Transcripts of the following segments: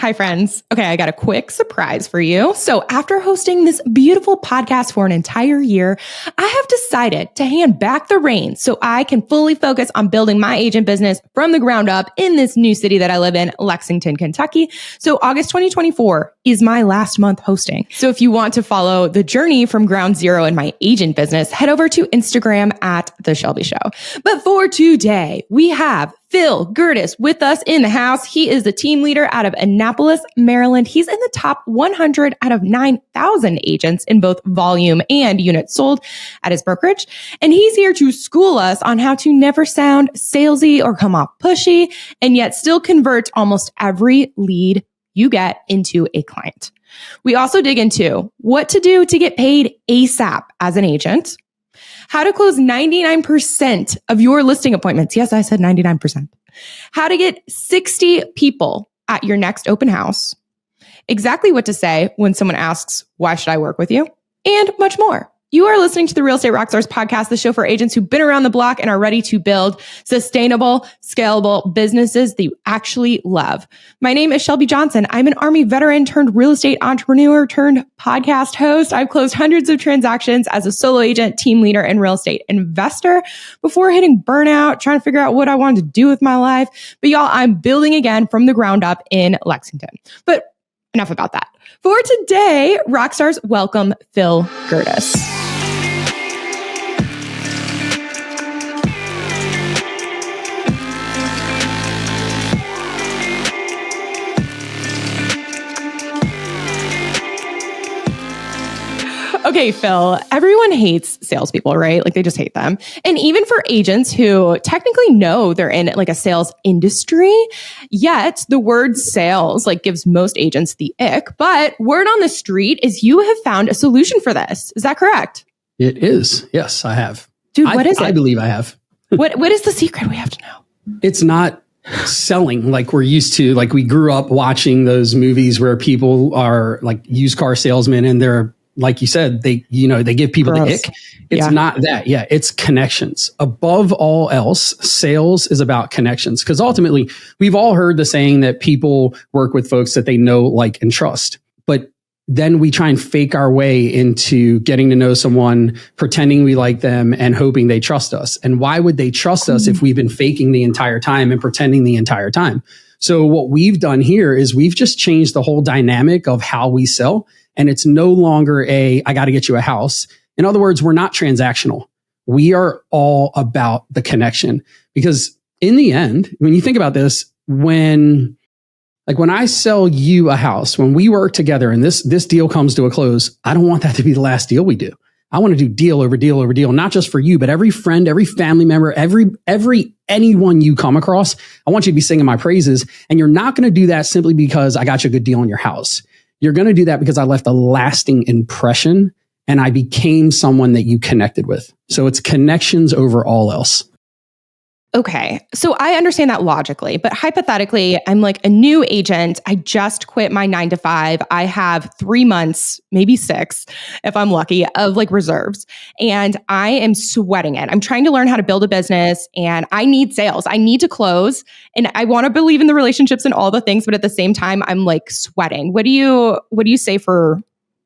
Hi, friends. Okay, I got a quick surprise for you. So after hosting this beautiful podcast for an entire year, I have decided to hand back the reins so I can fully focus on building my agent business from the ground up in this new city that I live in, Lexington, Kentucky. So August 2024 is my last month hosting. So if you want to follow the journey from ground zero in my agent business, head over to Instagram at The Shelby Show. But for today, we have Phil Gerdes with us in the house. He is the team leader out of Annapolis, Maryland. He's in the top 100 out of 9,000 agents in both volume and units sold at his brokerage. And he's here to school us on how to never sound salesy or come off pushy and yet still convert almost every lead you get into a client. We also dig into what to do to get paid ASAP as an agent, how to close 99% of your listing appointments. Yes, I said 99%. How to get 60 people at your next open house. Exactly what to say when someone asks, why should I work with you? And much more. You are listening to the Real Estate Rockstars podcast, the show for agents who've been around the block and are ready to build sustainable, scalable businesses that you actually love. My name is Shelby Johnson. I'm an Army veteran turned real estate entrepreneur turned podcast host. I've closed hundreds of transactions as a solo agent, team leader, and real estate investor before hitting burnout, trying to figure out what I wanted to do with my life. But y'all, I'm building again from the ground up in Lexington. But enough about that. For today, Rockstars welcome Phil Gerdes. Okay, Phil, everyone hates salespeople, right? Like they just hate them. And even for agents who technically know they're in like a sales industry, yet the word sales like gives most agents the ick. But word on the street is you have found a solution for this. Is that correct? It is. Yes, I have. Dude, what is it? I believe I have. What is the secret? We have to know. It's not selling like we're used to. Like we grew up watching those movies where people are like used car salesmen and they're, like you said, they give people the ick. It's not that. Yeah, it's connections. Above all else, sales is about connections. Because ultimately, we've all heard the saying that people work with folks that they know, like, and trust. But then we try and fake our way into getting to know someone, pretending we like them and hoping they trust us. And why would they trust us if we've been faking the entire time and pretending the entire time? So what we've done here is we've just changed the whole dynamic of how we sell. And it's no longer I got to get you a house. In other words, we're not transactional. We are all about the connection. Because in the end, when you think about this, when I sell you a house, when we work together and this deal comes to a close, I don't want that to be the last deal we do. I want to do deal over deal over deal, not just for you, but every friend, every family member, anyone you come across. I want you to be singing my praises. And you're not going to do that simply because I got you a good deal on your house. You're going to do that because I left a lasting impression and I became someone that you connected with. So it's connections over all else. Okay. So I understand that logically, but hypothetically, I'm like a new agent. I just quit my 9 to 5. I have 3 months, maybe 6, if I'm lucky, of like reserves. And I am sweating it. I'm trying to learn how to build a business and I need sales. I need to close and I want to believe in the relationships and all the things, but at the same time, I'm like sweating. What do you say for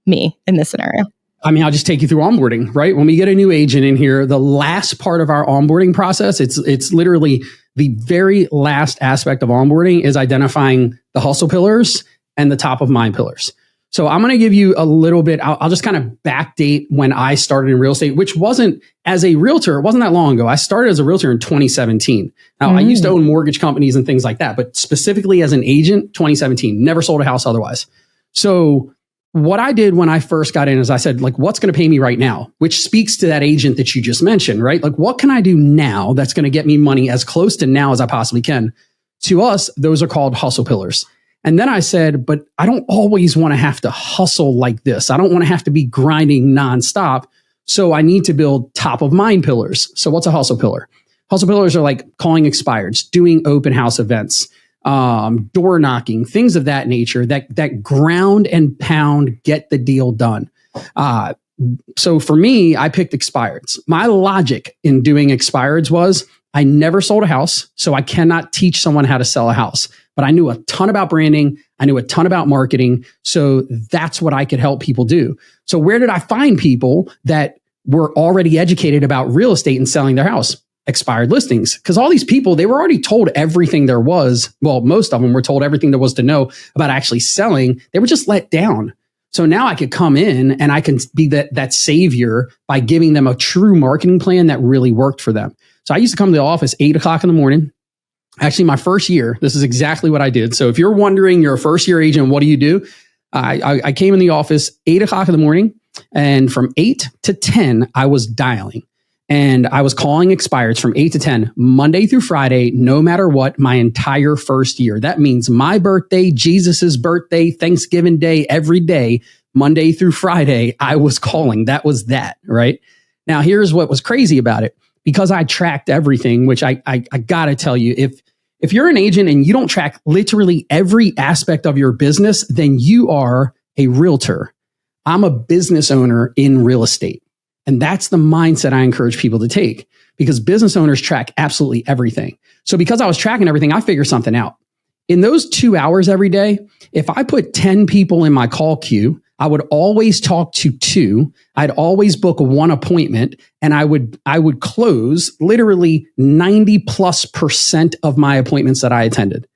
me in this scenario? I mean, I'll just take you through onboarding, right? When we get a new agent in here, the last part of our onboarding process, it's literally the very last aspect of onboarding is identifying the hustle pillars and the top of mind pillars. So I'm going to give you a little bit, I'll just kind of backdate when I started in real estate, which wasn't as a realtor, it wasn't that long ago. I started as a realtor in 2017. Now, I used to own mortgage companies and things like that, but specifically as an agent, 2017, never sold a house otherwise. So what I did when I first got in is I said, like, what's going to pay me right now? Which speaks to that agent that you just mentioned, right? Like, what can I do now that's going to get me money as close to now as I possibly can? To us, those are called hustle pillars. And then I said, but I don't always want to have to hustle like this. I don't want to have to be grinding nonstop. So I need to build top of mind pillars. So what's a hustle pillar? Hustle pillars are like calling expireds, doing open house events, door knocking, things of that nature, that ground and pound, get the deal done. So for me, I picked expireds. My logic in doing expireds was I never sold a house, so I cannot teach someone how to sell a house. but I knew a ton about branding. I knew a ton about marketing. So that's what I could help people do. So where did I find people that were already educated about real estate and selling their house? Expired listings. Because all these people, they were already told everything there was. Well, most of them were told everything there was to know about actually selling. They were just let down. So now I could come in and I can be that savior by giving them a true marketing plan that really worked for them. So I used to come to the office 8 o'clock in the morning. Actually, my first year, this is exactly what I did. So if you're wondering, you're a first year agent, what do you do? I came in the office 8 o'clock in the morning, and from 8 to 10, I was dialing. And I was calling expireds from 8 to 10, Monday through Friday, no matter what, my entire first year. That means my birthday, Jesus's birthday, Thanksgiving Day, every day, Monday through Friday, I was calling. That was that, right? Now, here's what was crazy about it. Because I tracked everything, which I got to tell you, if you're an agent and you don't track literally every aspect of your business, then you are a realtor. I'm a business owner in real estate. And that's the mindset I encourage people to take, because business owners track absolutely everything. So because I was tracking everything, I figured something out. In those 2 hours every day, if I put 10 people in my call queue, I would always talk to 2. I'd always book 1 appointment, and I would close literally 90+% of my appointments that I attended.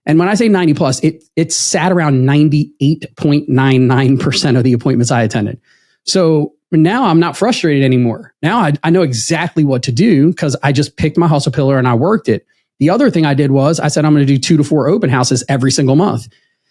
And when I say 90 plus, it sat around 98.99% of the appointments I attended. So now I'm not frustrated anymore. Now I know exactly what to do because I just picked my hustle pillar and I worked it. The other thing I did was I said, I'm going to do 2 to 4 open houses every single month.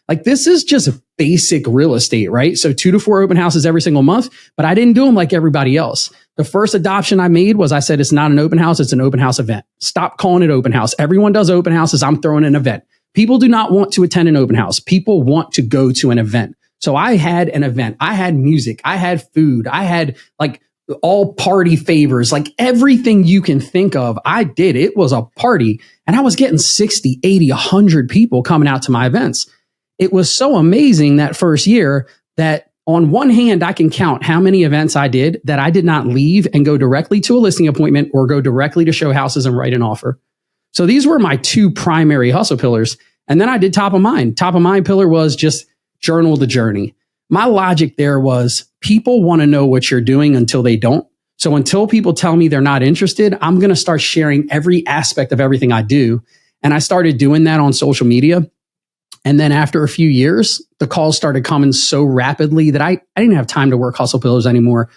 Like, this is just basic real estate, right? So 2 to 4 open houses every single month, but I didn't do them like everybody else. The first adoption I made was I said, it's not an open house, it's an open house event. Stop calling it open house. Everyone does open houses. I'm throwing an event. People do not want to attend an open house. People want to go to an event. So I had an event. I had music. I had food. I had like all party favors, like everything you can think of. I did. It was a party. And I was getting 60, 80, 100 people coming out to my events. It was so amazing that first year that on one hand, I can count how many events I did that I did not leave and go directly to a listing appointment or go directly to show houses and write an offer. So these were my 2 primary hustle pillars. And then I did top of mind. Top of mind pillar was just journal the journey. My logic there was people want to know what you're doing until they don't. So until people tell me they're not interested, I'm going to start sharing every aspect of everything I do. And I started doing that on social media. And then after a few years, the calls started coming so rapidly that I didn't have time to work hustle pillars anymore.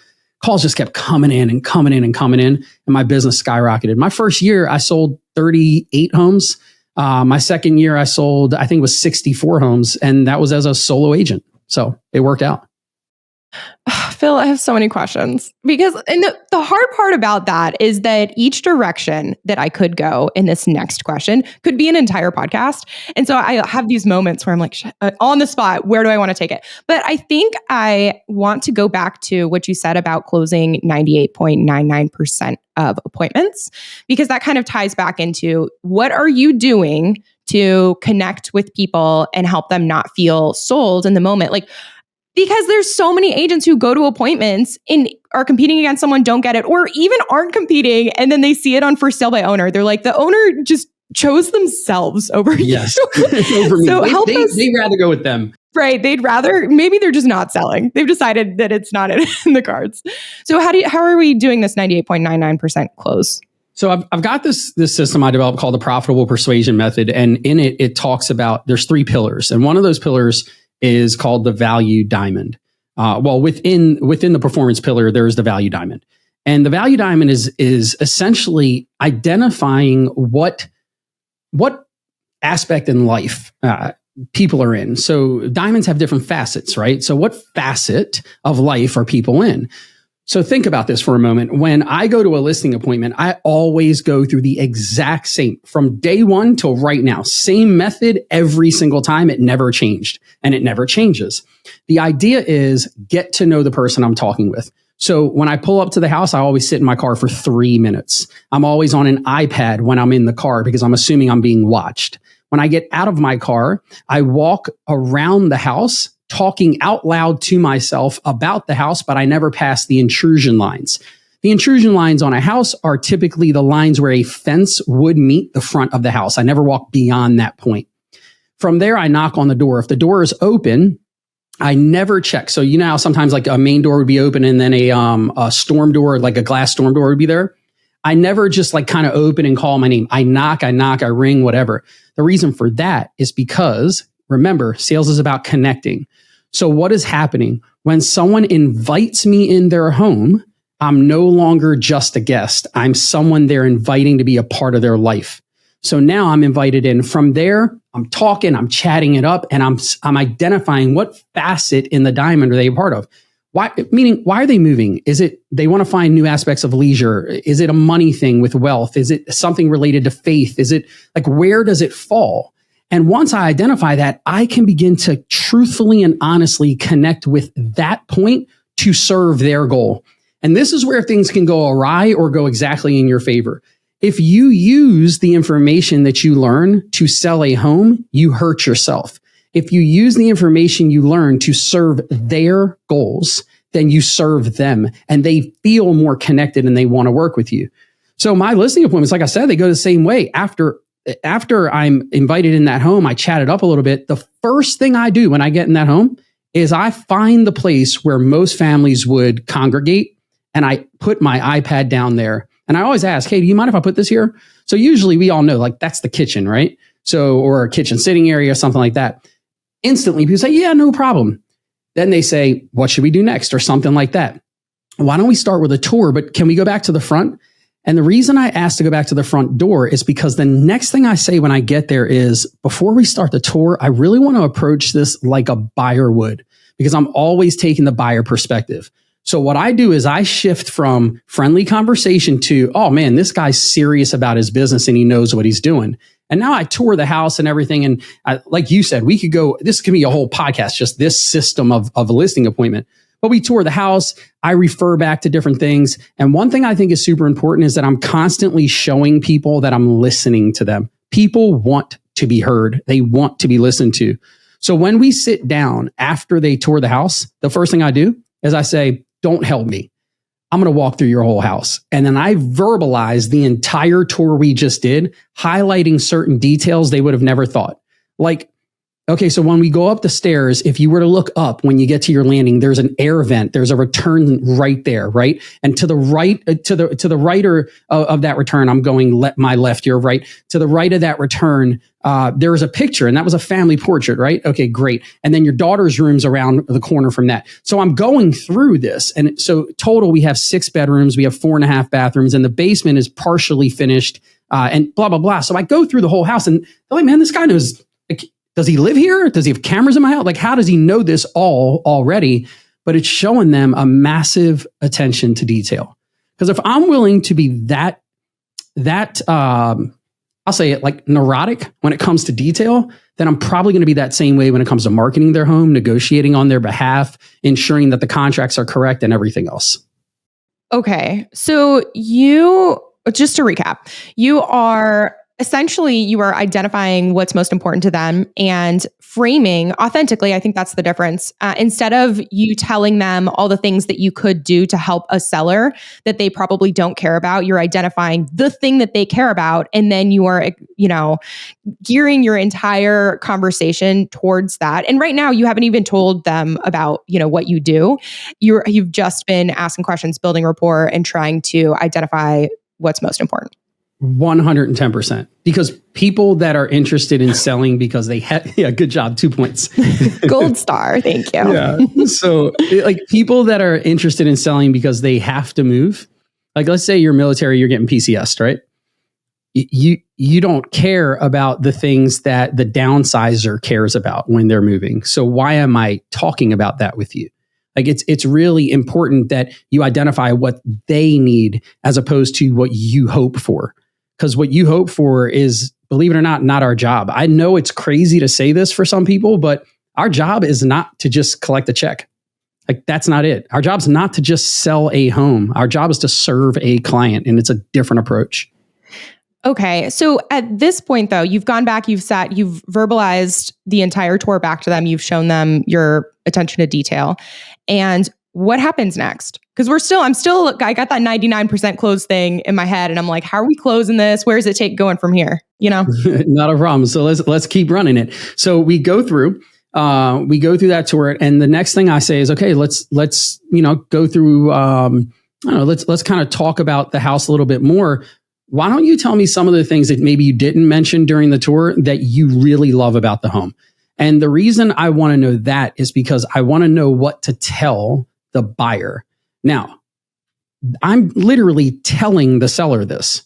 Calls just kept coming in and coming in and coming in. And my business skyrocketed. My first year, I sold 38 homes. My second year, I sold, I think it was 64 homes. And that was as a solo agent. So it worked out. Phil, I have so many questions because the hard part about that is that each direction that I could go in this next question could be an entire podcast. And so I have these moments where I'm like, on the spot, where do I want to take it? But I think I want to go back to what you said about closing 98.99% of appointments, because that kind of ties back into what are you doing to connect with people and help them not feel sold in the moment? Like, because there's so many agents who go to appointments and are competing against someone, don't get it, or even aren't competing, and then they see it on for sale by owner. They're like, the owner just chose themselves over yes. you. Over me. So help us. They'd rather go with them. Right. They'd rather, maybe they're just not selling. They've decided that it's not in the cards. So how are we doing this 98.99% close? So I've got this system I developed called the Profitable Persuasion Method. And in it talks about, there's 3 pillars. And one of those pillars is called the value diamond. Within the performance pillar, there's the value diamond. And the value diamond is essentially identifying what aspect in life people are in. So diamonds have different facets, right? So what facet of life are people in? So think about this for a moment. When I go to a listing appointment, I always go through the exact same, from day one till right now, same method every single time. It never changed and it never changes. The idea is get to know the person I'm talking with. So when I pull up to the house, I always sit in my car for 3 minutes. I'm always on an iPad when I'm in the car because I'm assuming I'm being watched. When I get out of my car, I walk around the house talking out loud to myself about the house, but I never pass the intrusion lines. The intrusion lines on a house are typically the lines where a fence would meet the front of the house. I never walk beyond that point. From there, I knock on the door. If the door is open, I never check. So you know how sometimes like a main door would be open and then a storm door, like a glass storm door would be there. I never just like kind of open and call my name. I knock, I ring, whatever. The reason for that is because, remember, sales is about connecting. So what is happening when someone invites me in their home? I'm no longer just a guest. I'm someone they're inviting to be a part of their life. So now I'm invited in. From there, I'm talking, I'm chatting it up, and I'm identifying what facet in the diamond are they a part of. Why are they moving? Is it they want to find new aspects of leisure? Is it a money thing with wealth? Is it something related to faith? Is it like, where does it fall? And once I identify that, I can begin to truthfully and honestly connect with that point to serve their goal. And this is where things can go awry or go exactly in your favor. If you use the information that you learn to sell a home, you hurt yourself. If you use the information you learn to serve their goals, then you serve them and they feel more connected and they want to work with you. So my listing appointments, like I said, they go the same way. After I'm invited in that home, I chat it up a little bit. The first thing I do when I get in that home is I find the place where most families would congregate and I put my iPad down there. And I always ask, hey, do you mind if I put this here? So usually we all know like that's the kitchen, right? So, or a kitchen sitting area or something like that. Instantly people say, yeah, no problem. Then they say, what should we do next? Or something like that. Why don't we start with a tour, but can we go back to the front? And the reason I asked to go back to the front door is because the next thing I say when I get there is, before we start the tour, I really want to approach this like a buyer would, because I'm always taking the buyer perspective. So what I do is I shift from friendly conversation to, oh man, this guy's serious about his business and he knows what he's doing. And now I tour the house and everything. And like you said, we could go, this could be a whole podcast, just this system of a listing appointment. But we tour the house. I refer back to different things. And one thing I think is super important is that I'm constantly showing people that I'm listening to them. People want to be heard. They want to be listened to. So when we sit down after they tour the house, the first thing I do is I say, don't help me. I'm going to walk through your whole house. And then I verbalize the entire tour we just did, highlighting certain details they would have never thought. Like, okay, so when we go up the stairs, if you were to look up when you get to your landing, there's an air vent. There's a return right there, right? And to the right, to the right of that return, I'm going my left, your right. To the right of that return, there is a picture, and that was a family portrait, right? Okay, great. And then your daughter's room's around the corner from that. So I'm going through this, and so total we have 6 bedrooms, we have 4.5 bathrooms, and the basement is partially finished, and blah blah blah. So I go through the whole house, and they're like, man, this guy knows. Like, does he live here? Does he have cameras in my house? Like, how does he know this all already? But it's showing them a massive attention to detail. Because if I'm willing to be that I'll say it like neurotic when it comes to detail, then I'm probably going to be that same way when it comes to marketing their home, negotiating on their behalf, ensuring that the contracts are correct and everything else. Okay. So just to recap, you are identifying what's most important to them and framing authentically. I think that's the difference. Instead of you telling them all the things that you could do to help a seller that they probably don't care about, you're identifying the thing that they care about. And then you are, gearing your entire conversation towards that. And right now you haven't even told them about, what you do. You've just been asking questions, building rapport, and trying to identify what's most important. 110%. Because people that are interested in selling because they good job, 2 points. Gold star, thank you. Yeah. So like people that are interested in selling because they have to move, like let's say you're military, you're getting PCS'd, right? You don't care about the things that the downsizer cares about when they're moving. So why am I talking about that with you? Like it's really important that you identify what they need as opposed to what you hope for. Because what you hope for is, believe it or not our job. I know it's crazy to say this for some people, but our job is not to just collect a check. Like that's not it. Our job's not to just sell a home. Our job is to serve a client, and it's a different approach. Okay. So at this point though, you've gone back, you've verbalized the entire tour back to them. You've shown them your attention to detail. And what happens next? Because I got that 99% close thing in my head, and I'm like, how are we closing this? Where does it take going from here? Not a problem. So let's keep running it. So we go through that tour, and the next thing I say is, okay, let's go through. Let's kind of talk about the house a little bit more. Why don't you tell me some of the things that maybe you didn't mention during the tour that you really love about the home? And the reason I want to know that is because I want to know what to tell the buyer. Now, I'm literally telling the seller this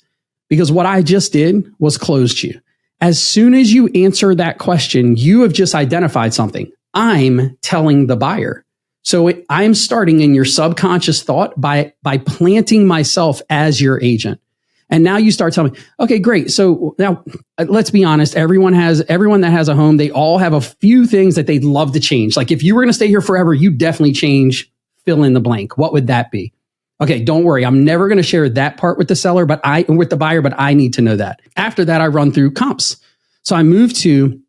because what I just did was closed you. As soon as you answer that question, you have just identified something. I'm telling the buyer. So I'm starting in your subconscious thought by planting myself as your agent. And now you start telling me, okay, great. So now let's be honest. Everyone that has a home, they all have a few things that they'd love to change. Like if you were going to stay here forever, you definitely change, fill in the blank. What would that be? Okay, don't worry. I'm never going to share that part with the seller, with the buyer, but I need to know that. After that, I run through comps. So I move to,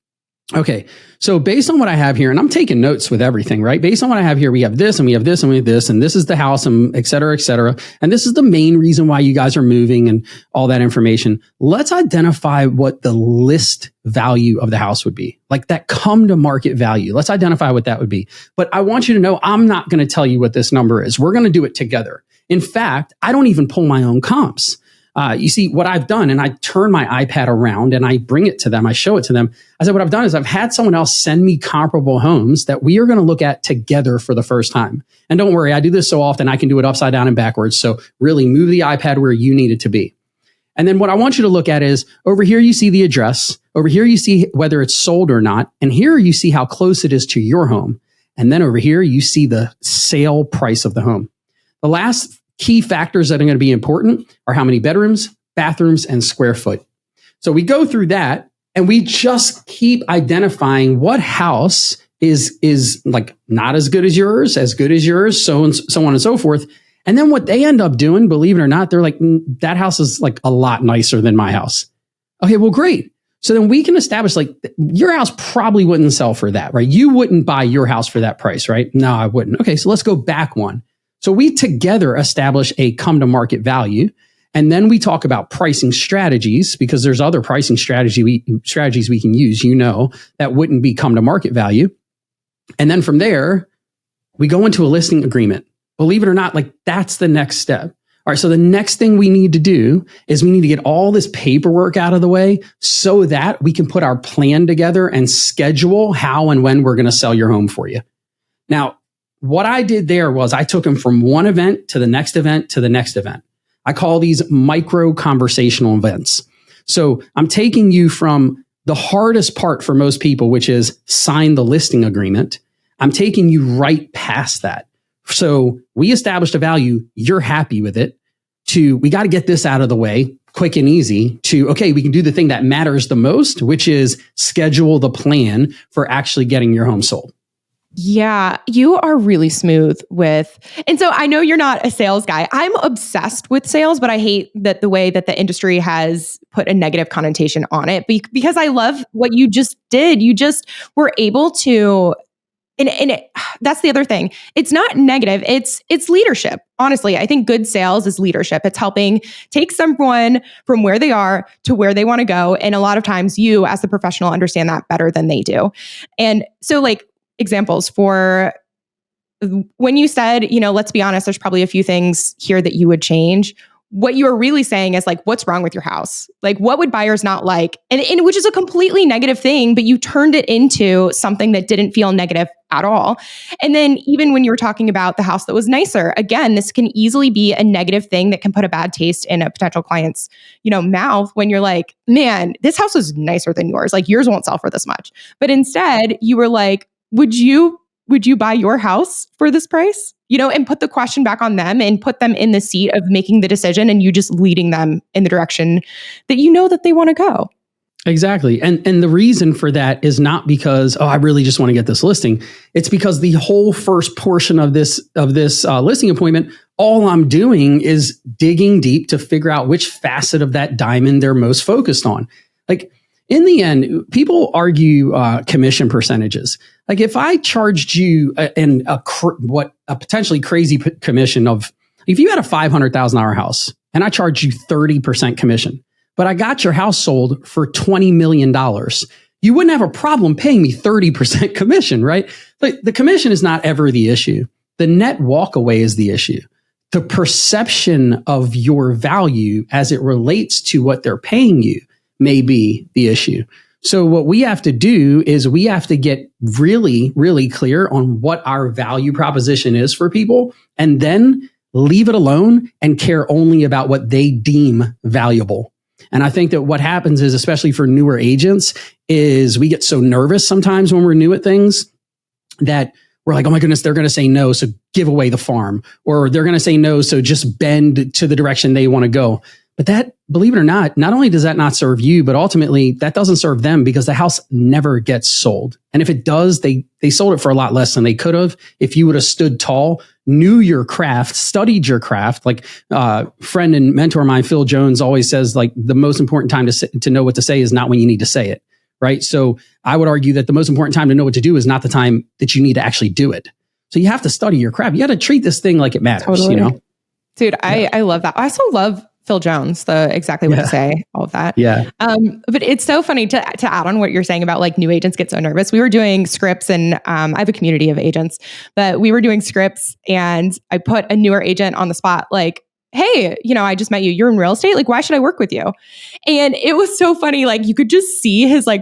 okay, so based on what I have here, and I'm taking notes with everything, right? Based on what I have here, we have this and we have this and we have this, and this is the house and et cetera, et cetera. And this is the main reason why you guys are moving and all that information. Let's identify what the list value of the house would be, like that come to market value. Let's identify what that would be. But I want you to know, I'm not going to tell you what this number is. We're going to do it together. In fact, I don't even pull my own comps. You see, what I've done, and I turn my iPad around and I bring it to them, I show it to them. I said, what I've done is I've had someone else send me comparable homes that we are going to look at together for the first time. And don't worry, I do this so often, I can do it upside down and backwards. So really move the iPad where you need it to be. And then what I want you to look at is over here, you see the address. Over here, you see whether it's sold or not. And here you see how close it is to your home. And then over here, you see the sale price of the home. The last key factors that are going to be important are how many bedrooms, bathrooms, and square foot. So we go through that and we just keep identifying what house is like not as good as yours, so on and so forth. And then what they end up doing, believe it or not, they're like, that house is like a lot nicer than my house. Okay, well, great. So then we can establish like your house probably wouldn't sell for that, right? You wouldn't buy your house for that price, right? No, I wouldn't. Okay, so let's go back one. So we together establish a come to market value. And then we talk about pricing strategies because there's other pricing strategies we can use, that wouldn't be come to market value. And then from there, we go into a listing agreement. Believe it or not, like that's the next step. All right. So the next thing we need to do is we need to get all this paperwork out of the way so that we can put our plan together and schedule how and when we're going to sell your home for you. Now, what I did there was I took them from one event to the next event to the next event. I call these micro conversational events. So I'm taking you from the hardest part for most people, which is sign the listing agreement. I'm taking you right past that. So we established a value. You're happy with it. To we got to get this out of the way quick and easy to, okay, we can do the thing that matters the most, which is schedule the plan for actually getting your home sold. Yeah, you are really smooth with, and so I know you're not a sales guy. I'm obsessed with sales, but I hate that the way that the industry has put a negative connotation on it because I love what you just did. You just were able to, that's the other thing. It's not negative. It's leadership. Honestly, I think good sales is leadership. It's helping take someone from where they are to where they want to go. And a lot of times you as the professional understand that better than they do. And so like, examples for when you said, let's be honest, there's probably a few things here that you would change. What you are really saying is like, what's wrong with your house? Like, what would buyers not like? And which is a completely negative thing, but you turned it into something that didn't feel negative at all. And then even when you were talking about the house that was nicer, again, this can easily be a negative thing that can put a bad taste in a potential client's, mouth when you're like, man, this house is nicer than yours. Like yours won't sell for this much. But instead you were like, would you buy your house for this price? And put the question back on them and put them in the seat of making the decision and you just leading them in the direction that that they want to go. Exactly. And the reason for that is not because, I really just want to get this listing. It's because the whole first portion of this listing appointment, all I'm doing is digging deep to figure out which facet of that diamond they're most focused on. Like, in the end, people argue commission percentages. Like if I charged you a potentially crazy commission of, if you had a $500,000 house and I charged you 30% commission, but I got your house sold for $20 million, you wouldn't have a problem paying me 30% commission, right? Like the commission is not ever the issue. The net walkaway is the issue. The perception of your value as it relates to what they're paying you may be the issue. So what we have to do is we have to get really, really clear on what our value proposition is for people, and then leave it alone and care only about what they deem valuable. And I think that what happens is, especially for newer agents, is we get so nervous sometimes when we're new at things that we're like, oh my goodness, they're going to say no, so give away the farm. Or they're going to say no, so just bend to the direction they want to go. But that, believe it or not only does that not serve you, but ultimately that doesn't serve them, because the house never gets sold. And if it does, they sold it for a lot less than they could have if you would have stood tall, knew your craft, studied your craft. Like friend and mentor of mine, Phil Jones, always says, like, the most important time to know what to say is not when you need to say it, right? So I would argue that the most important time to know what to do is not the time that you need to actually do it. So you have to study your craft. You got to treat this thing like it matters, totally. You know? Dude, I love that. I also love Phil Jones, the exactly what to say, all of that. Yeah. But it's so funny to add on what you're saying about like new agents get so nervous. We were doing scripts, and I have a community of agents, but we were doing scripts, and I put a newer agent on the spot, like, hey, I just met you. You're in real estate. Like, why should I work with you? And it was so funny. Like, you could just see his like,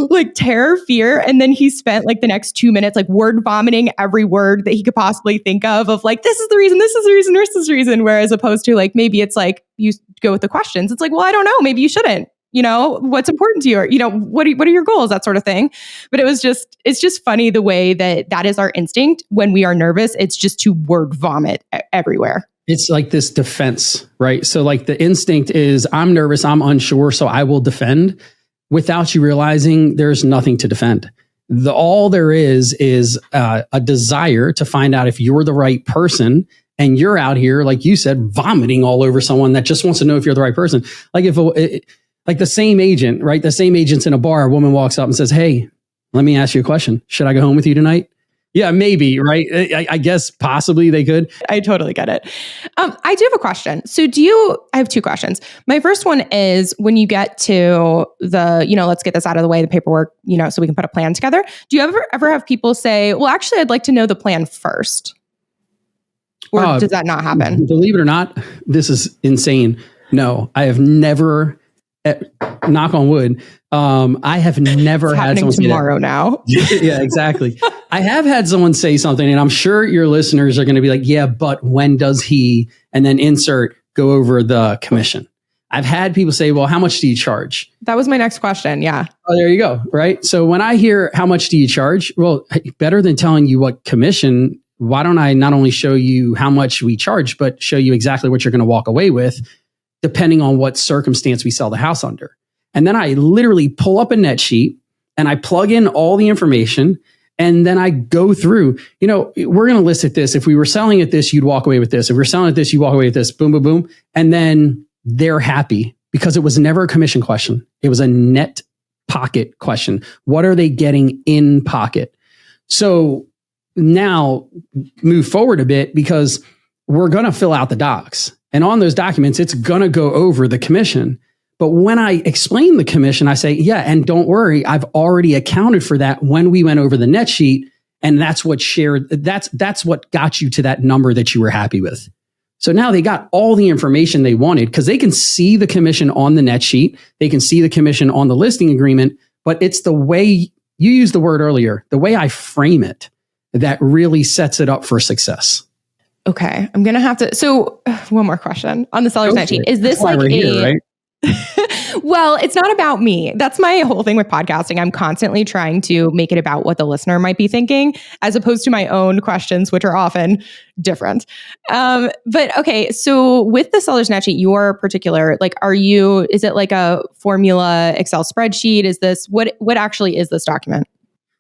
like terror, fear. And then he spent like the next 2 minutes, like word vomiting every word that he could possibly think of like, this is the reason, this is the reason, this is the reason. Whereas opposed to like, maybe it's like, you go with the questions. It's like, well, I don't know. Maybe you shouldn't. What's important to you, or, what are your goals, that sort of thing. But it's just funny the way that is our instinct when we are nervous. It's just to word vomit everywhere. It's like this defense, right? So like the instinct is, I'm nervous, I'm unsure, so I will defend, without you realizing there's nothing to defend. All there is a desire to find out if you're the right person, and you're out here, like you said, vomiting all over someone that just wants to know if you're the right person. Like like the same agent, right? The same agent's in a bar, a woman walks up and says, hey, let me ask you a question. Should I go home with you tonight? Yeah, maybe, right? I guess possibly they could. I totally get it. I do have a question. So I have two questions. My first one is, when you get to the, let's get this out of the way, the paperwork, so we can put a plan together. Do you ever have people say, well, actually, I'd like to know the plan first? Or does that not happen? Believe it or not, this is insane. No, I have never, knock on wood, I have never had someone tomorrow now. Yeah, exactly. I have had someone say something, and I'm sure your listeners are going to be like, yeah, but when does he, and then insert, go over the commission. I've had people say, well, how much do you charge? That was my next question. Yeah. Oh, there you go. Right. So when I hear how much do you charge? Well, better than telling you what commission, why don't I not only show you how much we charge, but show you exactly what you're going to walk away with, depending on what circumstance we sell the house under. And then I literally pull up a net sheet and I plug in all the information, and then I go through, we're going to list at this. If we were selling at this, you'd walk away with this. If we're selling at this, you walk away with this, boom, boom, boom. And then they're happy, because it was never a commission question. It was a net pocket question. What are they getting in pocket? So now move forward a bit, because we're going to fill out the docs. And on those documents, it's going to go over the commission. But when I explain the commission, I say, yeah, and don't worry, I've already accounted for that when we went over the net sheet. And that's what that's what got you to that number that you were happy with. So now they got all the information they wanted, because they can see the commission on the net sheet. They can see the commission on the listing agreement, but it's the way you used the word earlier, the way I frame it, that really sets it up for success. Okay. I'm going to have to. So one more question on the seller's net sheet. Is this like here, right? Well, it's not about me. That's my whole thing with podcasting. I'm constantly trying to make it about what the listener might be thinking, as opposed to my own questions, which are often different. But okay, so with the seller's net sheet, your particular, like, is it like a formula Excel spreadsheet? Is this, what actually is this document?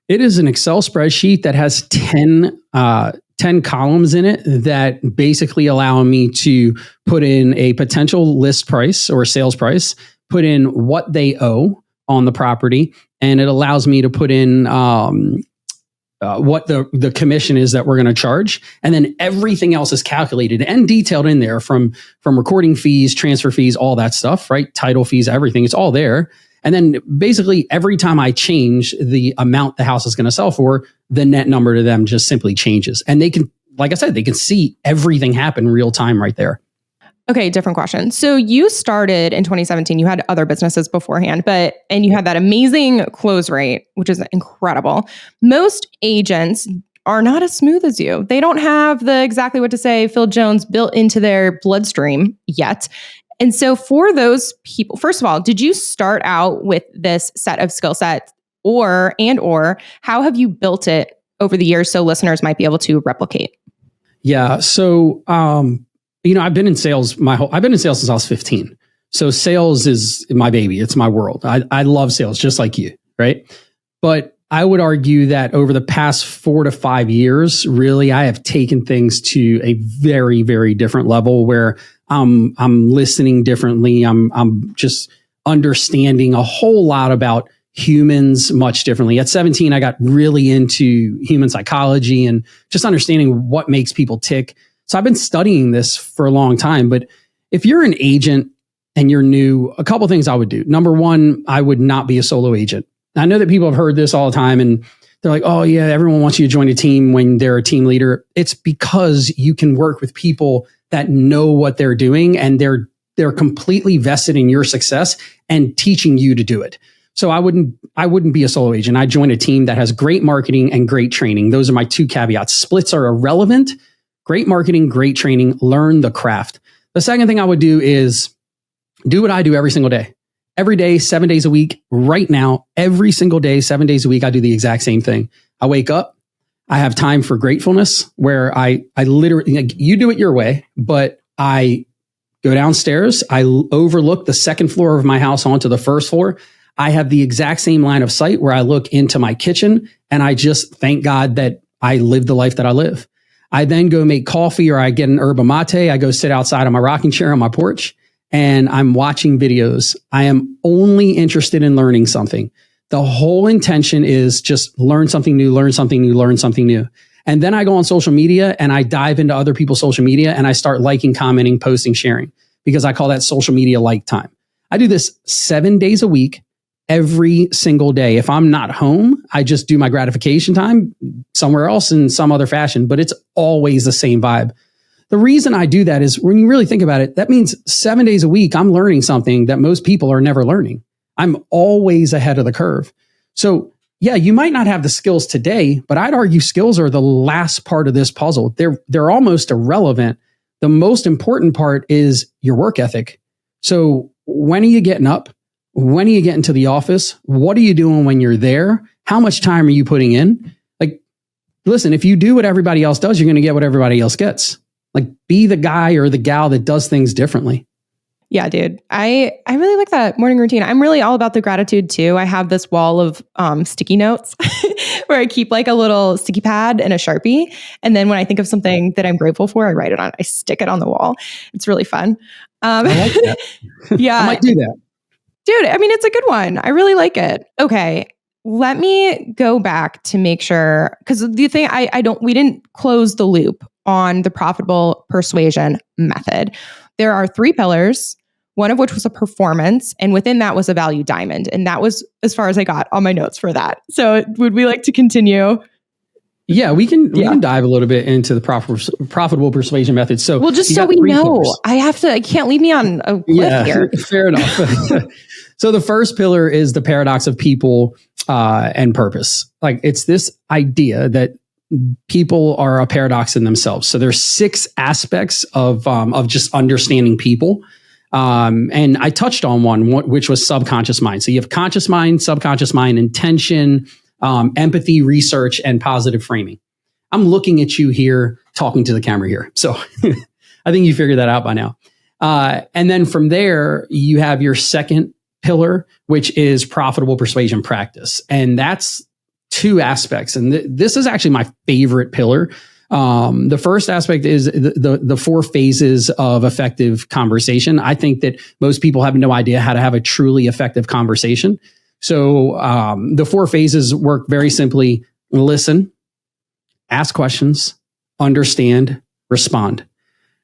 It is an Excel spreadsheet that has 10 columns in it that basically allow me to put in a potential list price or sales price, put in what they owe, on the property, and it allows me to put in what the commission is that we're going to charge. And then everything else is calculated and detailed in there from recording fees, transfer fees, all that stuff, right? Title fees, everything. It's all there. And then basically every time I change the amount the house is going to sell for, the net number to them just simply changes. And they can, like I said, they can see everything happen real time right there. Okay, different question. So you started in 2017, you had other businesses beforehand, and you had that amazing close rate, which is incredible. Most agents are not as smooth as you. They don't have the exactly what to say, Phil Jones built into their bloodstream yet. And so for those people, first of all, did you start out with this set of skill sets or how have you built it over the years so listeners might be able to replicate? Yeah. So, I've been in sales since I was 15. So sales is my baby. It's my world. I love sales just like you, right? But I would argue that over the past 4 to 5 years, really, I have taken things to a very, very different level where I'm listening differently. I'm just understanding a whole lot about humans much differently. At 17, I got really into human psychology and just understanding what makes people tick. So I've been studying this for a long time, but if you're an agent and you're new, a couple things I would do. Number one, I would not be a solo agent. I know that people have heard this all the time and they're like, oh yeah, everyone wants you to join a team when they're a team leader. It's because you can work with people that know what they're doing and they're completely vested in your success and teaching you to do it. So I wouldn't be a solo agent. I join a team that has great marketing and great training. Those are my two caveats. Splits are irrelevant. Great marketing, great training, learn the craft. The second thing I would do is do what I do every single day. Every day, 7 days a week, right now, every single day, 7 days a week, I do the exact same thing. I wake up, I have time for gratefulness where I literally, like, you do it your way, but I go downstairs, I overlook the second floor of my house onto the first floor. I have the exact same line of sight where I look into my kitchen and I just thank God that I live the life that I live. I then go make coffee or I get an yerba mate. I go sit outside on my rocking chair on my porch and I'm watching videos. I am only interested in learning something. The whole intention is just learn something new, learn something new, learn something new. And then I go on social media and I dive into other people's social media and I start liking, commenting, posting, sharing, because I call that social media like time. I do this 7 days a week. Every single day. If I'm not home, I just do my gratification time somewhere else in some other fashion, but it's always the same vibe. The reason I do that is when you really think about it, that means 7 days a week, I'm learning something that most people are never learning. I'm always ahead of the curve. So yeah, you might not have the skills today, but I'd argue skills are the last part of this puzzle. They're almost irrelevant. The most important part is your work ethic. So when are you getting up? When are you getting to the office? What are you doing when you're there? How much time are you putting in? Like, listen, if you do what everybody else does, you're going to get what everybody else gets. Like, be the guy or the gal that does things differently. Yeah, dude. I really like that morning routine. I'm really all about the gratitude too. I have this wall of sticky notes where I keep like a little sticky pad and a Sharpie. And then when I think of something that I'm grateful for, I write it on. I stick it on the wall. It's really fun. I like that. Yeah. I might do that. Dude, I mean, it's a good one. I really like it. Okay. Let me go back to make sure, because the thing we didn't close the loop on the profitable persuasion method. There are 3 pillars, one of which was a performance, and within that was a value diamond. And that was as far as I got on my notes for that. So would we like to continue? Yeah, we can dive a little bit into the profitable persuasion method. So, well, just so we know, pillars. I can't leave me on a cliff here. Fair enough. So the first pillar is the paradox of people and purpose. Like, it's this idea that people are a paradox in themselves. So there's 6 aspects of just understanding people. And I touched on one, which was subconscious mind. So you have conscious mind, subconscious mind, intention, empathy, research, and positive framing. I'm looking at you here, talking to the camera here. So I think you figured that out by now. And then from there, you have your second pillar, which is profitable persuasion practice. And that's 2 aspects. And this is actually my favorite pillar. The first aspect is the 4 phases of effective conversation. I think that most people have no idea how to have a truly effective conversation. So the 4 phases work very simply: listen, ask questions, understand, respond.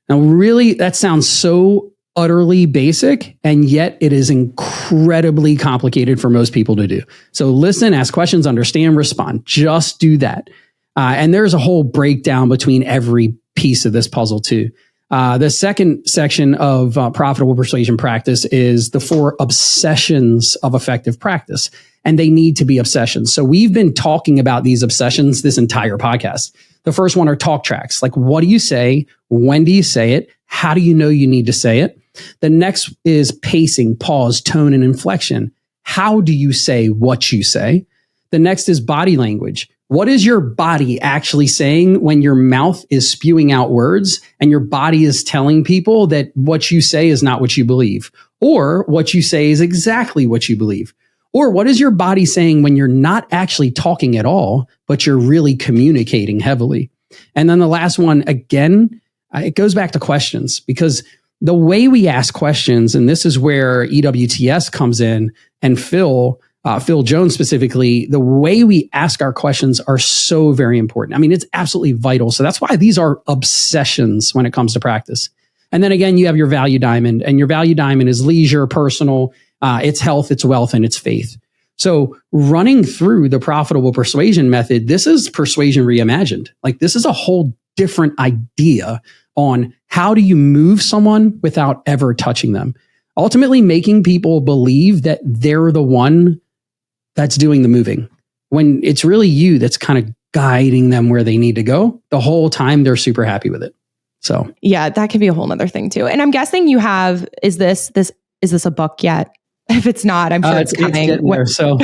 Now, really, that sounds so utterly basic, and yet it is incredibly complicated for most people to do. So listen, ask questions, understand, respond. Just do that. And there's a whole breakdown between every piece of this puzzle too. The second section of profitable persuasion practice is the 4 obsessions of effective practice. And they need to be obsessions. So we've been talking about these obsessions this entire podcast. The first one are talk tracks. Like, what do you say? When do you say it? How do you know you need to say it? The next is pacing, pause, tone, and inflection. How do you say what you say? The next is body language. What is your body actually saying when your mouth is spewing out words and your body is telling people that what you say is not what you believe, or what you say is exactly what you believe? Or what is your body saying when you're not actually talking at all, but you're really communicating heavily? And then the last one, again, it goes back to questions, because the way we ask questions, and this is where EWTS comes in, and Phil Jones specifically, the way we ask our questions are so very important. I mean, it's absolutely vital. So that's why these are obsessions when it comes to practice. And then again, you have your value diamond, and your value diamond is leisure, personal, it's health, it's wealth, and it's faith. So running through the profitable persuasion method, this is persuasion reimagined. Like, this is a whole different idea on how do you move someone without ever touching them. Ultimately making people believe that they're the one that's doing the moving, when it's really you that's kind of guiding them where they need to go. The whole time they're super happy with it. So yeah, that can be a whole nother thing too. And I'm guessing you have, is this a book yet? If it's not, I'm sure it's coming. It's there. So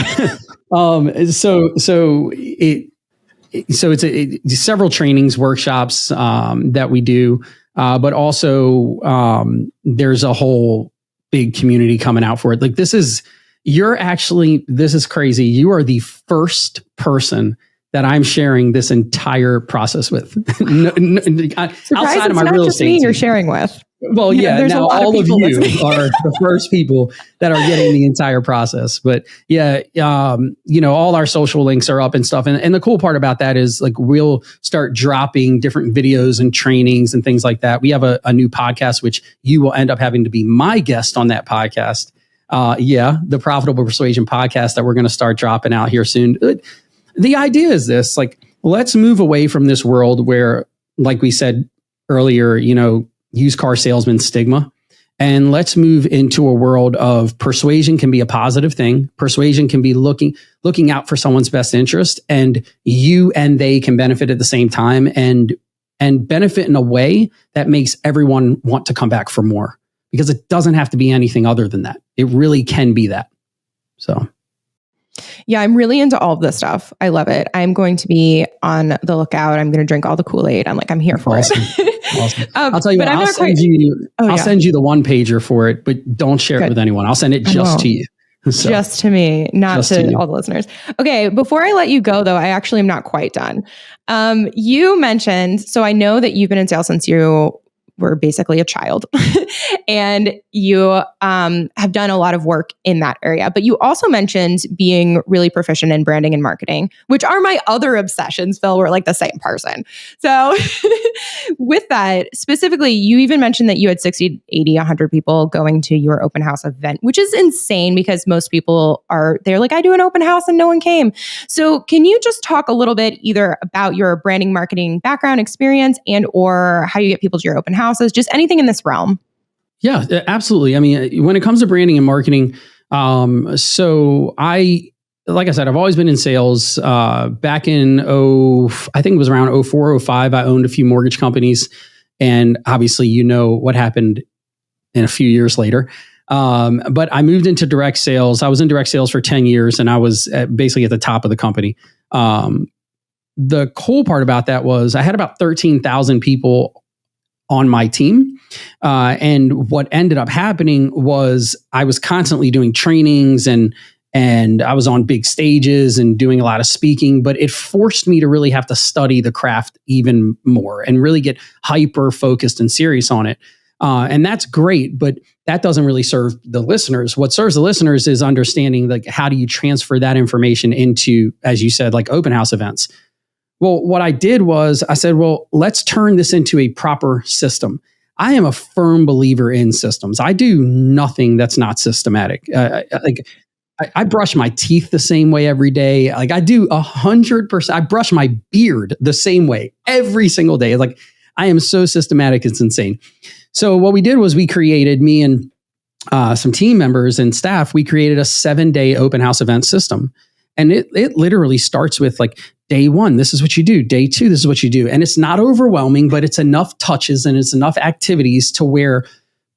it's several trainings, workshops that we do, but also there's a whole big community coming out for it. Like, this is crazy. You are the first person that I'm sharing this entire process with. Outside of my real estate team. You're sharing with. Well, yeah. Now all of you are the first people that are getting the entire process. But yeah, all our social links are up and stuff. And the cool part about that is, like, we'll start dropping different videos and trainings and things like that. We have a new podcast, which you will end up having to be my guest on that podcast. The Profitable Persuasion podcast that we're going to start dropping out here soon. The idea is this: like, let's move away from this world where, like we said earlier, used car salesman stigma. And let's move into a world of persuasion can be a positive thing. Persuasion can be looking out for someone's best interest, and you and they can benefit at the same time, and benefit in a way that makes everyone want to come back for more, because it doesn't have to be anything other than that. It really can be that. So. Yeah, I'm really into all of this stuff. I love it. I'm going to be on the lookout. I'm going to drink all the Kool-Aid. I'm here for it. Awesome. I'll tell you what, I'll send you the one pager for it, but don't share it with anyone. I'll send it just to you. So, just to me, not to all the listeners. Okay, before I let you go, though, I actually am not quite done. You mentioned, so I know that you've been in sales since you were basically a child and you have done a lot of work in that area. But you also mentioned being really proficient in branding and marketing, which are my other obsessions, Phil. We're like the same person. So with that, specifically, you even mentioned that you had 60, 80, 100 people going to your open house event, which is insane because most people they're like, I do an open house and no one came. So can you just talk a little bit either about your branding, marketing background experience and or how you get people to your open house? Just anything in this realm. Yeah, absolutely. I mean, when it comes to branding and marketing, so like I said, I've always been in sales. Back in I think it was around 04, 05, I owned a few mortgage companies. And obviously, what happened in a few years later. But I moved into direct sales. I was in direct sales for 10 years and I was basically at the top of the company. The cool part about that was I had about 13,000 people on my team. And what ended up happening was I was constantly doing trainings and I was on big stages and doing a lot of speaking, but it forced me to really have to study the craft even more and really get hyper focused and serious on it. And that's great, but that doesn't really serve the listeners. What serves the listeners is understanding like how do you transfer that information into, as you said, like open house events. Well, what I did was I said, well, let's turn this into a proper system. I am a firm believer in systems. I do nothing that's not systematic. I brush my teeth the same way every day. Like I do 100%. I brush my beard the same way every single day. Like I am so systematic. It's insane. So what we did was we created, me and some team members and staff, we created a 7-day open house event system. And it literally starts with like day 1, this is what you do. Day 2, this is what you do. And it's not overwhelming, but it's enough touches and it's enough activities to where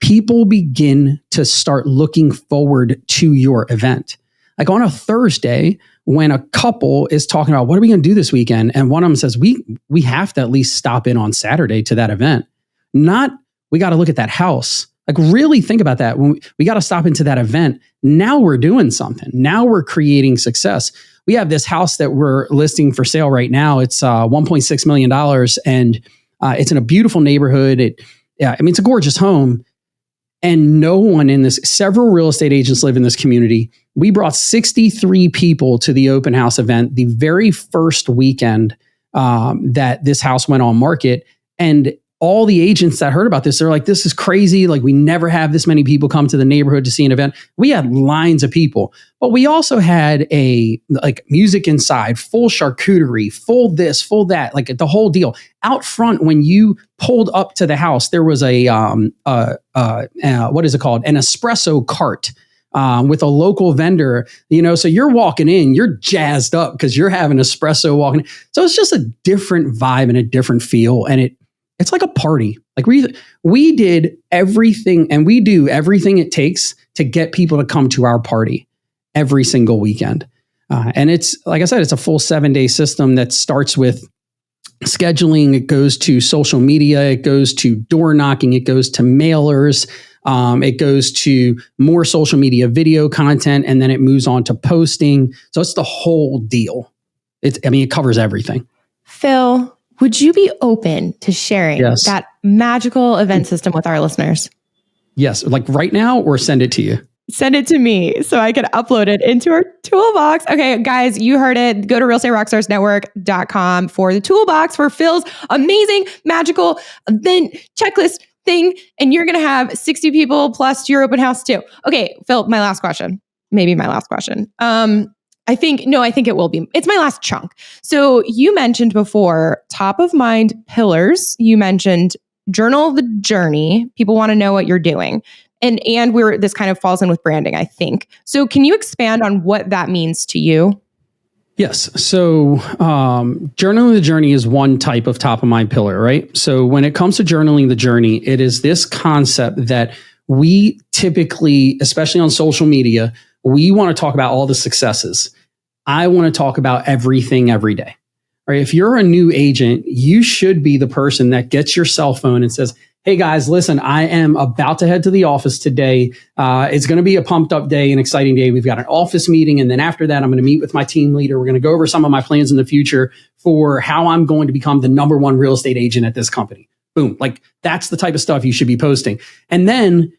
people begin to start looking forward to your event. Like on a Thursday, when a couple is talking about what are we going to do this weekend, and one of them says, we have to at least stop in on Saturday to that event. Not, we got to look at that house. Like really think about that. When we got to stop into that event. Now we're doing something. Now we're creating success. We have this house that we're listing for sale right now. It's $1.6 million and it's in a beautiful neighborhood. It's a gorgeous home. And no one in this, several real estate agents live in this community. We brought 63 people to the open house event the very first weekend that this house went on market. And all the agents that heard about this, they're like, this is crazy. Like we never have this many people come to the neighborhood to see an event. We had lines of people, but we also had like music inside, full charcuterie, full this, full that, like the whole deal. Out front, when you pulled up to the house, there was a what is it called? An espresso cart. With a local vendor, so you're walking in, you're jazzed up because you're having espresso walking in. So it's just a different vibe and a different feel. And it's like a party. Like we did everything and we do everything it takes to get people to come to our party every single weekend. And it's, like I said, it's a full 7-day system that starts with scheduling. It goes to social media. It goes to door knocking. It goes to mailers. It goes to more social media video content, and then it moves on to posting. So it's the whole deal. It covers everything. Phil, would you be open to sharing that magical event system with our listeners? Yes. Like right now, or send it to you? Send it to me so I can upload it into our toolbox. Okay, guys, you heard it. Go to realestaterockstarsnetwork.com for the toolbox for Phil's amazing, magical event checklist thing. And you're going to have 60 people plus your open house too. Okay, Phil, my last question. Maybe my last question. I think it will be. It's my last chunk. So you mentioned before, top of mind pillars. You mentioned journal the journey. People want to know what you're doing. And this kind of falls in with branding, I think. So can you expand on what that means to you? Yes. So journaling the journey is one type of top of mind pillar, right? So when it comes to journaling the journey, it is this concept that we typically, especially on social media, we want to talk about all the successes. I want to talk about everything every day. Right? If you're a new agent, you should be the person that gets your cell phone and says, hey guys, listen, I am about to head to the office today. It's going to be a pumped up day, an exciting day. We've got an office meeting. And then after that, I'm going to meet with my team leader. We're going to go over some of my plans in the future for how I'm going to become the #1 real estate agent at this company. Boom. Like that's the type of stuff you should be posting. And then,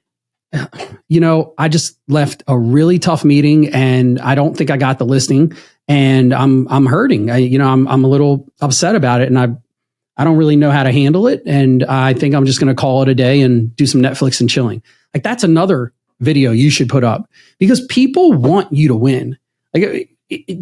I just left a really tough meeting and I don't think I got the listing and I'm hurting. I'm a little upset about it and I don't really know how to handle it. And I think I'm just going to call it a day and do some Netflix and chilling. Like that's another video you should put up because people want you to win. Like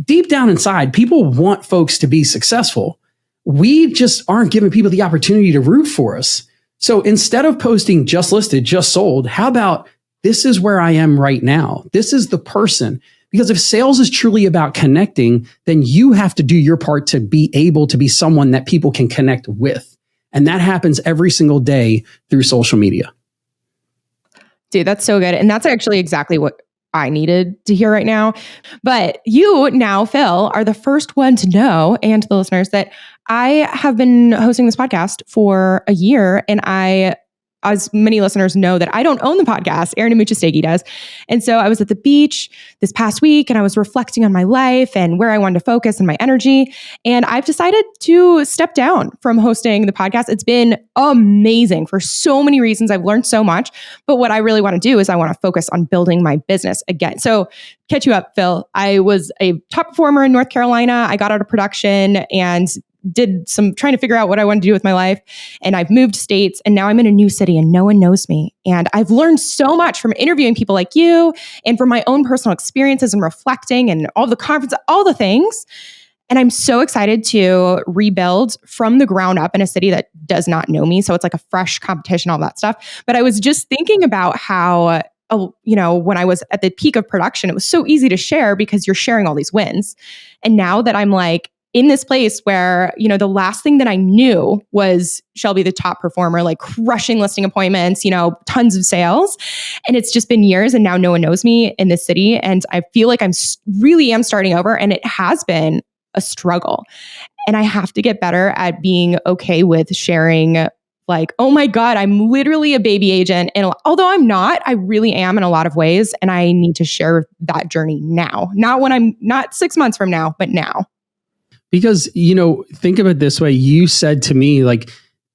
deep down inside, people want folks to be successful. We just aren't giving people the opportunity to root for us. So instead of posting just listed, just sold, how about this is where I am right now? This is the person. Because if sales is truly about connecting, then you have to do your part to be able to be someone that people can connect with. And that happens every single day through social media. Dude, that's so good. And that's actually exactly what I needed to hear right now. But you now, Phil, are the first one to know, and to the listeners, that I have been hosting this podcast for a year and I as many listeners know, that I don't own the podcast. Erin Amuchastegui does. And so I was at the beach this past week and I was reflecting on my life and where I wanted to focus and my energy. And I've decided to step down from hosting the podcast. It's been amazing for so many reasons. I've learned so much. But what I really want to do is I want to focus on building my business again. So catch you up, Phil. I was a top performer in North Carolina. I got out of production and did some trying to figure out what I wanted to do with my life. And I've moved states and now I'm in a new city and no one knows me. And I've learned so much from interviewing people like you and from my own personal experiences and reflecting and all the conferences, all the things. And I'm so excited to rebuild from the ground up in a city that does not know me. So it's like a fresh competition, all that stuff. But I was just thinking about how, when I was at the peak of production, it was so easy to share because you're sharing all these wins. And now that I'm like, in this place where, the last thing that I knew was Shelby, the top performer, like crushing listing appointments, tons of sales. And it's just been years and now no one knows me in this city. And I feel like I'm really am starting over and it has been a struggle. And I have to get better at being okay with sharing like, oh my God, I'm literally a baby agent. And although I'm not, I really am in a lot of ways. And I need to share that journey now, not 6 months from now, but now. Because, think of it this way. You said to me, like,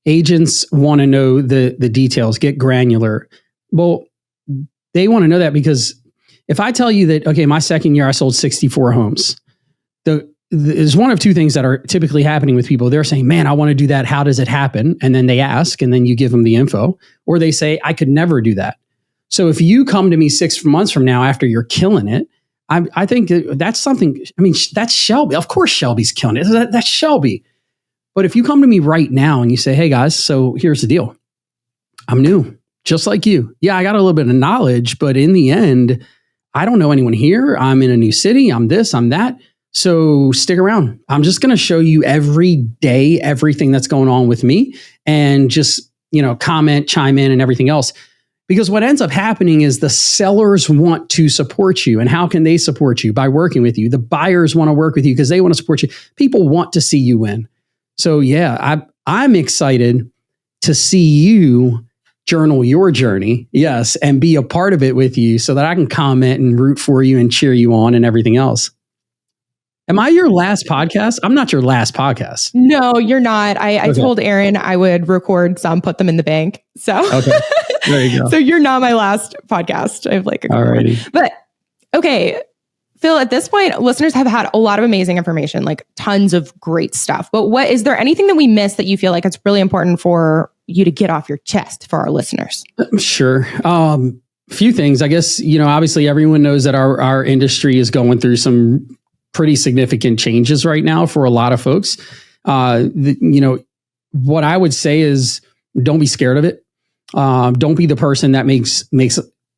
agents want to know the details, get granular. Well, they want to know that because if I tell you that, okay, my second year, I sold 64 homes. There's one of two things that are typically happening with people. They're saying, man, I want to do that. How does it happen? And then they ask, and then you give them the info. Or they say, I could never do that. So if you come to me 6 months from now after you're killing it, I think that's something, that's Shelby. Of course, Shelby's killing it. That's Shelby. But if you come to me right now and you say, hey guys, so here's the deal. I'm new, just like you. Yeah, I got a little bit of knowledge, but in the end, I don't know anyone here. I'm in a new city. I'm this, I'm that. So stick around. I'm just going to show you every day, everything that's going on with me and just, comment, chime in and everything else. Because what ends up happening is the sellers want to support you. And how can they support you? By working with you. The buyers want to work with you because they want to support you. People want to see you win. So yeah, I'm excited to see you journal your journey. Yes. And be a part of it with you so that I can comment and root for you and cheer you on and everything else. Am I your last podcast? I'm not your last podcast. No, you're not. I told Erin I would record some, put them in the bank. So okay. There you go. So you're not my last podcast. I have like a Alrighty. But okay, Phil, at this point, listeners have had a lot of amazing information, like tons of great stuff. But is there anything that we missed that you feel like it's really important for you to get off your chest for our listeners? Sure. Few things, I guess, obviously everyone knows that our industry is going through some pretty significant changes right now for a lot of folks. What I would say is don't be scared of it. Don't be the person that makes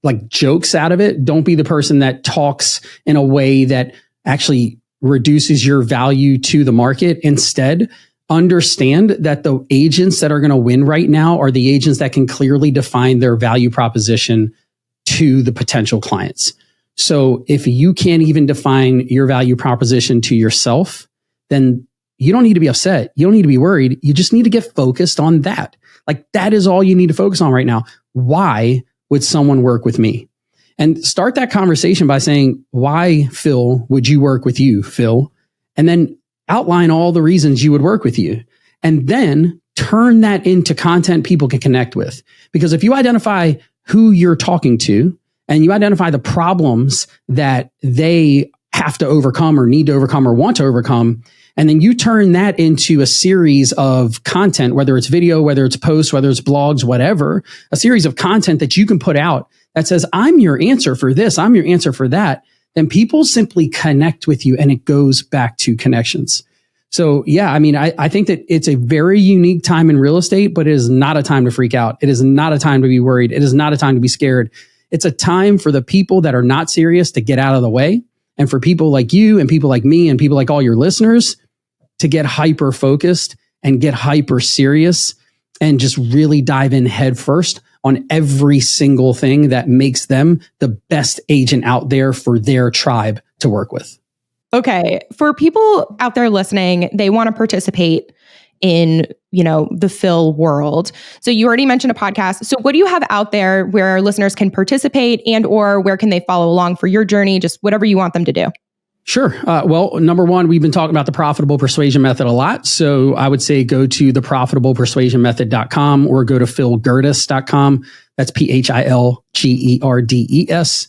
like jokes out of it. Don't be the person that talks in a way that actually reduces your value to the market. Instead, understand that the agents that are going to win right now are the agents that can clearly define their value proposition to the potential clients. So if you can't even define your value proposition to yourself, then you don't need to be upset. You don't need to be worried. You just need to get focused on that. Like that is all you need to focus on right now. Why would someone work with me? And start that conversation by saying, why, Phil, would you work with you, Phil? And then outline all the reasons you would work with you. And then turn that into content people can connect with. Because if you identify who you're talking to, and you identify the problems that they have to overcome or need to overcome or want to overcome, and then you turn that into a series of content, whether it's video, whether it's posts, whether it's blogs, whatever, a series of content that you can put out that says, I'm your answer for this, I'm your answer for that, then people simply connect with you and it goes back to connections. So yeah, I think that it's a very unique time in real estate, but it is not a time to freak out. It is not a time to be worried. It is not a time to be scared. It's a time for the people that are not serious to get out of the way. And for people like you and people like me and people like all your listeners to get hyper focused and get hyper serious and just really dive in head first on every single thing that makes them the best agent out there for their tribe to work with. Okay. For people out there listening, they want to participate in, the Phil world. So you already mentioned a podcast. So what do you have out there where listeners can participate and or where can they follow along for your journey? Just whatever you want them to do. Sure. Well, number one, we've been talking about the Profitable Persuasion Method a lot. So I would say go to theprofitablepersuasionmethod.com or go to philgerdes.com. That's PHILGERDES.com.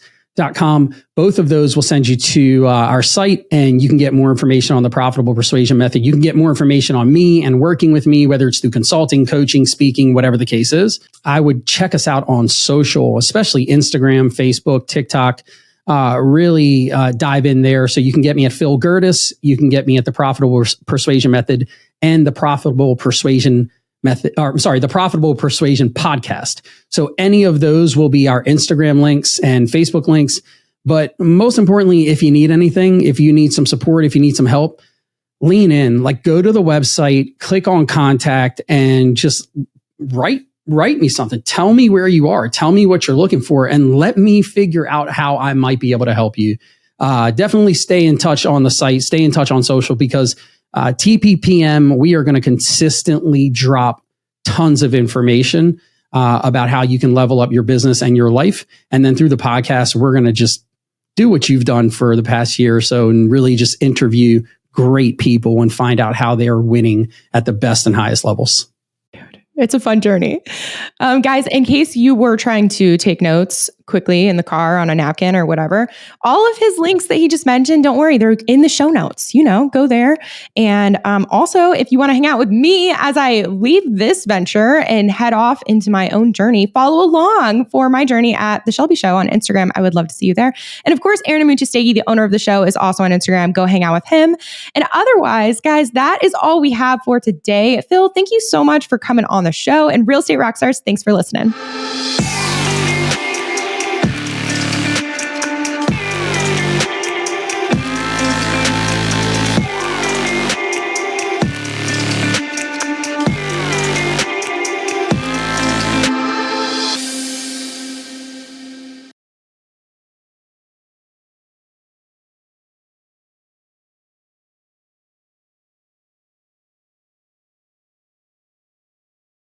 Both of those will send you to our site, and you can get more information on the Profitable Persuasion Method. You can get more information on me and working with me, whether it's through consulting, coaching, speaking, whatever the case is. I would check us out on social, especially Instagram, Facebook, TikTok. Really dive in there. So you can get me at Phil Gerdes. You can get me at the Profitable Persuasion Method and the Profitable Persuasion Method, the Profitable Persuasion Podcast. So any of those will be our Instagram links and Facebook links. But most importantly, if you need anything, if you need some support, if you need some help, lean in, go to the website, click on contact, and just write me something. Tell me where you are. Tell me what you're looking for, and let me figure out how I might be able to help you. Definitely stay in touch on the site, stay in touch on social, because TPPM, we are going to consistently drop tons of information about how you can level up your business and your life. And then through the podcast, we're going to just do what you've done for the past year or so and really just interview great people and find out how they are winning at the best and highest levels. It's a fun journey. Guys, in case you were trying to take notes quickly in the car on a napkin or whatever, all of his links that he just mentioned, don't worry, they're in the show notes. Go there. And also, if you want to hang out with me as I leave this venture and head off into my own journey, follow along for my journey at The Shelby Show on Instagram. I would love to see you there. And of course, Aaron Amuchastegui, the owner of the show, is also on Instagram. Go hang out with him. And otherwise, guys, that is all we have for today. Phil, thank you so much for coming on the show. And Real Estate Rockstars, thanks for listening.